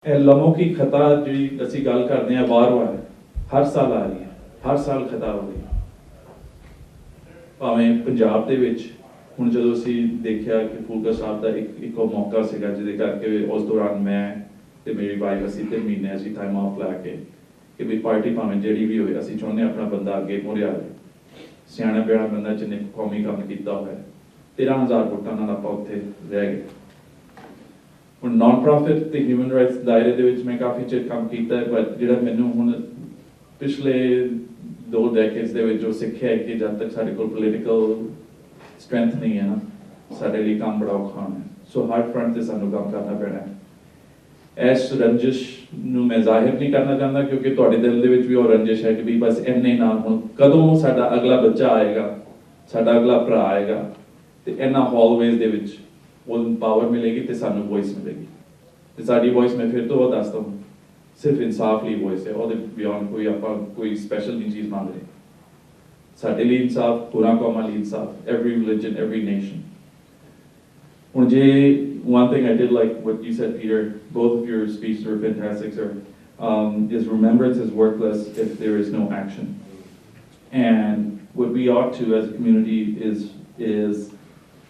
लमों की खता जी ਅਸੀਂ ਗੱਲ ਕਰਦੇ ਆ ਵਾਰ-ਵਾਰ ਹਰ ਸਾਲ ਆ ਰਹੀ ਹੈ ਹਰ ਸਾਲ ਖਤਾ ਹੋ ਰਹੀ ਹੈ ਭਾਵੇਂ ਪੰਜਾਬ ਦੇ ਵਿੱਚ ਹੁਣ ਜਦੋਂ ਅਸੀਂ ਦੇਖਿਆ ਕਿ ਫੂਲਕਾ ਸਾਹਿਬ ਦਾ ਇੱਕੋ ਮੌਕਾ ਸੀਗਾ ਜਿਹਦੇ ਕਰਕੇ ਉਸ ਦੌਰਾਨ ਮੈਂ ਤੇ ਮੇਰੀ ਵਾਈਫ ਅਸੀਂ 3 ਮਹੀਨੇ ਅਸੀਂ ਟਾਈਮ ਆਫ ਲੈ ਕੇ ਕਿ ਵੀ ਪਾਰਟੀ ਭਾਵੇਂ ਜਿਹੜੀ ਵੀ ਹੋਵੇ ਅਸੀਂ ਚਾਹੁੰਦੇ ਆਪਣਾ ਬੰਦਾ ਅੱਗੇ ਮੁੜਿਆ ਆਵੇ ਸਿਆਣਾ ਪਿਆਣਾ ਬੰਦਾ ਜਿਹਨੇ ਕੌਮੀ ਕੰਮ ਕੀਤਾ ਹੋਇਆ 13,000 ਵੋਟਾਂ ਨਾਲ ਆਪਾਂ ਉੱਥੇ ਰਹਿ ਗਏ ਹੁਣ ਨॉन ਪ੍ਰੋਫਿਟ ਤੇ ਹਿਊਮਨ ਰਾਈਟਸ ਦਾਇਰੇ ਦੇ ਵਿੱਚ ਮੈਂ ਕਾਫੀ ਚਿਰ ਕੰਮ ਕੀਤਾ ਹੈ ਪਰ ਜਿਹੜਾ ਮੈਨੂੰ ਹੁਣ ਪਿਛਲੇ 2 ਡੈਕੇਡਸ ਦੇ ਵਿੱਚ ਜੋ ਸਿੱਖਿਆ ਹੈ ਕਿ ਜਦ ਤੱਕ ਸਾਡੇ ਕੋਲ ਪੋਲੀਟੀਕਲ ਸਟਰੈਂਥ ਨਹੀਂ ਹੈ ਨਾ ਸਾਡੇ ਲਈ ਕੰਮ ਬੜਾ ਔਖਾ ਹੈ ਸੋ ਹਾਰਡ ਫਰੰਟ ਤੇ ਸਾਨੂੰ ਕੰਮ ਕਰਨਾ ਪੈਣਾ ਹੈ ਇਸ ਰੰਜਿਸ਼ ਨੂੰ ਮੈਂ ਜ਼ਾਹਿਰ ਨਹੀਂ ਕਰਨਾ ਚਾਹੁੰਦਾ ਕਿਉਂਕਿ ਤੁਹਾਡੇ ਦਿਲ ਦੇ ਵਿੱਚ ਵੀ ਉਹ ਰੰਜਿਸ਼ ਹੈ ਕਿ ਵੀ ਬਸ ਇੰਨੇ ਨਾਲ ਹੁਣ ਕਦੋਂ ਸਾਡਾ ਅਗਲਾ ਬੱਚਾ ਆਏਗਾ ਸਾਡਾ ਅਗਲਾ ਭਰਾ ਆਏਗਾ ਤੇ ਇਹਨਾਂ ਹਾਲਵੇਜ਼ ਦੇ ਵਿੱਚ ਉਹ ਪਾਵਰ ਮਿਲੇਗੀ ਤੇ ਸਾਨੂੰ ਵੌਇਸ ਮਿਲੇਗੀ ਤੇ ਸਾਡੀ ਵੌਇਸ ਮੈਂ ਫਿਰ ਤੋਂ ਉਹ ਦੱਸਦਾ ਹਾਂ ਸਿਰਫ ਇਨਸਾਫ ਲਈ ਵੌਇਸ ਹੈ ਉਹਦੇ ਬਿਯੋਂਡ ਕੋਈ ਆਪਾਂ ਕੋਈ ਸਪੈਸ਼ਲ ਨਹੀਂ ਚੀਜ਼ ਮੰਗ ਰਹੇ ਸਾਡੇ ਲਈ ਇਨਸਾਫ ਪੂਰਾ ਕੌਮਾਂ ਲਈ ਇਨਸਾਫ every religion every nation ਹੁਣ ਜੇ one thing I did like what you said Peter both of your speeches were fantastic sir is remembrance is worthless if there is no action and what we ought to as a community is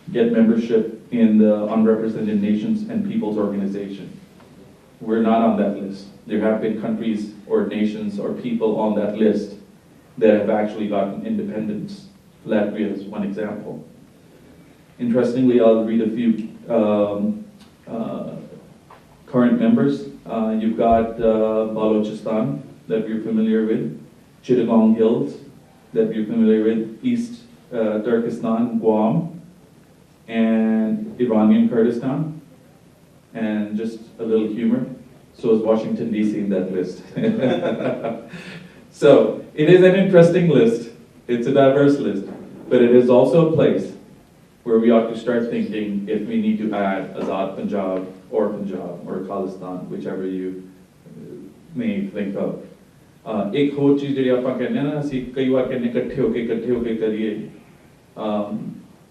get membership in the Unrepresented Nations and Peoples Organization. We're not on that list. There have been countries or nations or people on that list that have actually gotten independence. Latvia is one example. Interestingly, I'll read a few current members. You've got Balochistan that we're familiar with, Chittagong Hills that we're familiar with, East Turkestan, Guam, and Iranian Kurdistan, and just a little humor, so is Washington DC in that list. So it is an interesting list, it's a diverse list, but it is also a place where we ought to start thinking if we need to add Azad Punjab or Khalistan, whichever you may think of. एक और चीज़ जो आप कहने ना सी कई बार कहने इकट्ठे होके करिए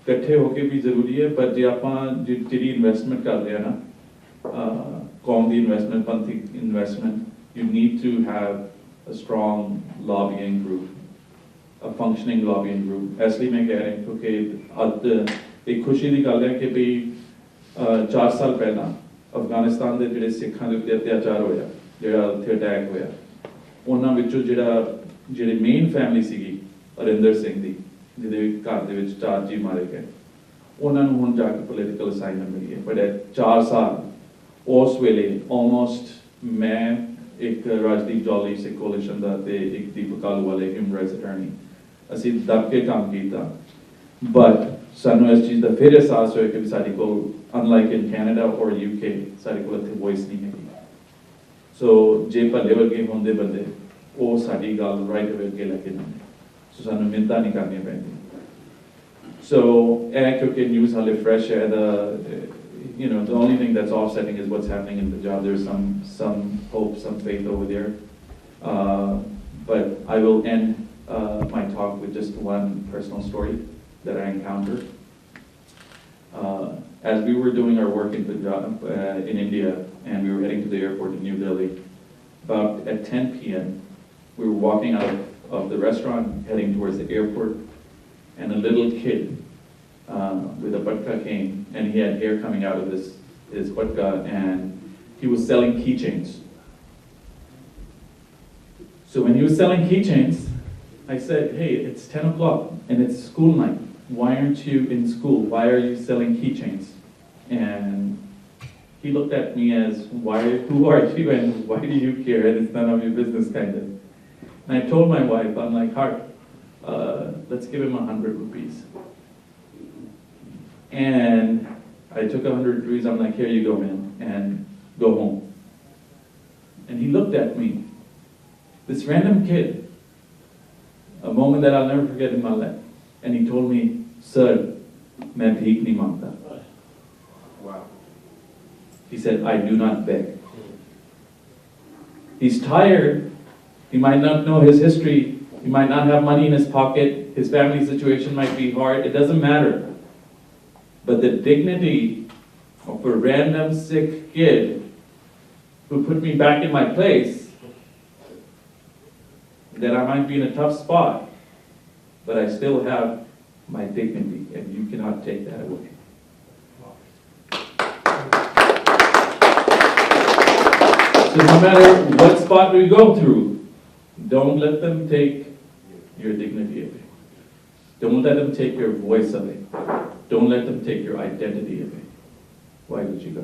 इकट्ठे होके भी जरूरी है पर जे ਆਪਾਂ ਜਿਹੜੀ ਇਨਵੈਸਟਮੈਂਟ ਕਰਦੇ ਆ ਨਾ ਕੌਮ ਦੀ ਇਨਵੈਸਟਮੈਂਟ ਪੰਥੀ investment you need to have a strong lobbying group a functioning lobbying group ਇਸ ਲਈ ਮੈਂ ਕਹਿ ਰਿਹਾ ਕਿਉਂਕਿ ਅੱਜ ਇੱਕ ਖੁਸ਼ੀ ਦੀ ਗੱਲ ਹੈ ਕਿ ਵੀ 4 ਸਾਲ ਪਹਿਲਾਂ ਅਫਗਾਨਿਸਤਾਨ ਦੇ ਜਿਹੜੇ ਸਿੱਖਾਂ ਦੇ ਉੱਤੇ ਅਤਿਆਚਾਰ ਹੋਇਆ ਜਿਹੜਾ ਉੱਥੇ ਅਟੈਕ ਹੋਇਆ ਉਹਨਾਂ ਵਿੱਚੋਂ ਜਿਹੜੀ ਮੇਨ ਫੈਮਿਲੀ ਸੀਗੀ ਅਰਿੰਦਰ ਸਿੰਘ ਦੀ ਜਿਹਦੇ ਘਰ ਦੇ ਵਿੱਚ 4 ਜੀ ਮਾਰੇ ਗਏ ਉਹਨਾਂ ਨੂੰ ਹੁਣ ਜਾ ਕੇ ਪੋਲੀਟੀਕਲ ਅਸਾਈਨਮੈਂਟ ਮਿਲੀ ਹੈ ਬਟ 4 ਸਾਲ ਉਸ ਵੇਲੇ ਆਲਮੋਸਟ ਮੈਂ ਇੱਕ ਰਾਜਦੀਪ ਜੌਲੀ ਸਿੱਖ ਕੋਲੀਸ਼ਨ ਦਾ ਤੇ ਇੱਕ ਦੀਪਕ ਆਲੂਵਾਲੇ ਹਿਊਮਨ ਰਾਈਟਸ ਅਟਾਰਨੀ ਅਸੀਂ ਦਬ ਕੇ ਕੰਮ ਕੀਤਾ ਬਟ ਸਾਨੂੰ ਇਸ ਚੀਜ਼ ਦਾ ਫਿਰ ਅਹਿਸਾਸ ਹੋਇਆ ਕਿ ਸਾਡੇ ਕੋਲ ਅਨਲਾਈਕ ਇਨ ਕੈਨੇਡਾ ਔਰ UK ਸਾਡੇ ਕੋਲ ਇੱਥੇ ਵੌਇਸ ਨਹੀਂ ਹੈਗੀ ਸੋ ਜੇ ਭੱਲੇ ਵਰਗੇ ਹੁੰਦੇ ਬੰਦੇ ਉਹ ਸਾਡੀ ਗੱਲ ਰਾਈਟ ਵੇ ਅੱਗੇ ਲੈ ਕੇ ਜਾਂਦੇ ਸੋ ਸਾਨੂੰ ਮਿੰਤਾ ਨਹੀਂ ਕਰਨੀਆਂ ਪੈਂਦੀਆਂ ਸੋ ਇਹ ਕਿਉਂਕਿ ਨਿਊਜ਼ ਹਾਲੇ ਫਰੈਸ਼ ਹੈ the only thing that's offsetting is what's happening in Punjab. There's some hope, some faith over there. But I will end my talk with just one personal story that I encountered. As we were doing our work in Punjab, in India, and we were heading to the airport in New Delhi, about at 10 p.m., we were walking out of the restaurant, heading towards the airport, and a little kid with a patka came, and he had hair coming out of his patka, and he was selling keychains. So when he was selling keychains, I said, hey, it's 10 o'clock, and it's school night. Why aren't you in school? Why are you selling keychains? And he looked at me as, who are you, and why do you care, and it's none of your business, kind of. And I told my wife, I'm like, Heart, let's give him 100 rupees. And I took 100 rupees, I'm like, here you go, man, and go home. And he looked at me, this random kid, a moment that I'll never forget in my life. And he told me, sir, main bheek nahi mangta. Wow. He said, I do not beg. He's tired. He might not know his history. He might not have money in his pocket. His family situation might be hard. It doesn't matter. But the dignity of a random Sikh kid who put me back in my place, that I might be in a tough spot, but I still have my dignity, and you cannot take that away. So no matter what spot we go through, don't let them take your dignity away. Don't let them take your voice away. Don't let them take your identity away. Why did you go?